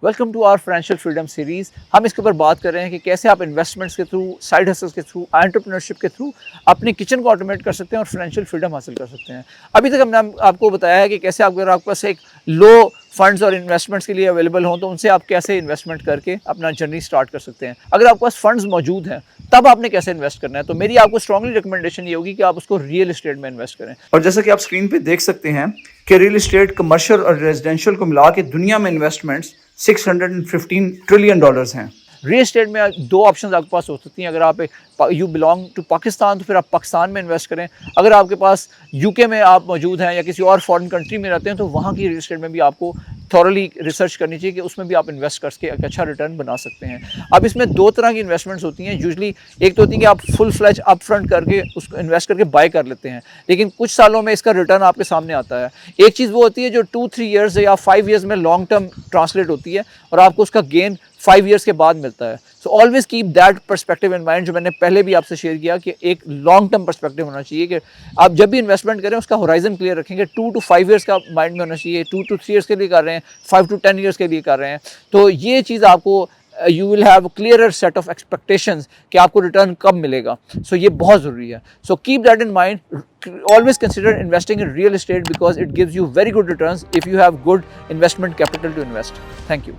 Welcome to our financial freedom series. हम इसके ऊपर बात कर रहे हैं कि कैसे आप इन्वेस्टमेंट्स के थ्रू, साइड हसल्स के थ्रू, एंटरप्रेन्योरशिप के थ्रू अपनी किचन को ऑटोमेट कर सकते हैं और फाइनेंशियल फ्रीडम हासिल कर सकते हैं। अभी तक हमने आपको बताया है कि कैसे अगर आपके पास एक लो फंड्स और इन्वेस्टमेंट्स के लिए अवेलेबल हों तो उनसे आप कैसे इन्वेस्टमेंट करके अपना जर्नी स्टार्ट कर सकते हैं। अगर आपके पास फंड्स मौजूद हैं तब आपने कैसे इन्वेस्ट करना है, तो मेरी आपको स्ट्रांगली रिकमेंडेशन ये होगी कि आप उसको रियल एस्टेट में इन्वेस्ट करें। और जैसा कि आप स्क्रीन पे देख सकते हैं कि रियल एस्टेट, कमर्शियल और रेजिडेंशियल को मिला के दुनिया में इन्वेस्टमेंट्स $615 ट्रिलियन हैं। रियल एस्टेट में दो ऑप्शंस आपके पास हो सकती हैं। अगर आप यू बिलोंग टू पाकिस्तान तो फिर आप पाकिस्तान में इन्वेस्ट करें। अगर आपके पास यूके में आप मौजूद हैं या किसी और फॉरेन कंट्री में रहते हैं तो वहाँ की रियल एस्टेट में भी आपको थॉरली रिसर्च करनी चाहिए कि उसमें भी आप इन्वेस्ट करके एक अच्छा रिटर्न बना सकते हैं। अब इसमें दो तरह की इन्वेस्टमेंट्स होती हैं। यूजली एक तो होती है कि आप फुल फ्लैज अप फ्रंट करके उसको इन्वेस्ट करके बाय कर लेते हैं, लेकिन कुछ सालों में इसका रिटर्न आपके सामने आता है। एक चीज़ वो होती है जो 2-3 ईयर्स या 5 ईयर्स में लॉन्ग टर्म ट्रांसलेट होती है और आपको उसका गेन 5 ईयर्स के बाद मिलता है। So always keep that perspective in mind, जो मैंने पहले भी आपसे शेयर किया कि एक लॉन्ग टर्म पर्सपेक्टिव होना चाहिए कि आप जब भी इन्वेस्टमेंट करें उसका होराइजन क्लियर रखेंगे। 2 to 5 ईयर्स का माइंड में होना चाहिए। 2 to 3 ईयर्स के लिए कर रहे हैं, 5 to 10 ईयर्स के लिए कर रहे हैं, तो ये चीज़ आपको you will have clearer set of expectations कि आपको रिटर्न कब मिलेगा। सो ये बहुत ज़रूरी है। So keep that in mind. Always consider investing in real estate because it gives you very good returns if you have good investment capital to invest. Thank you.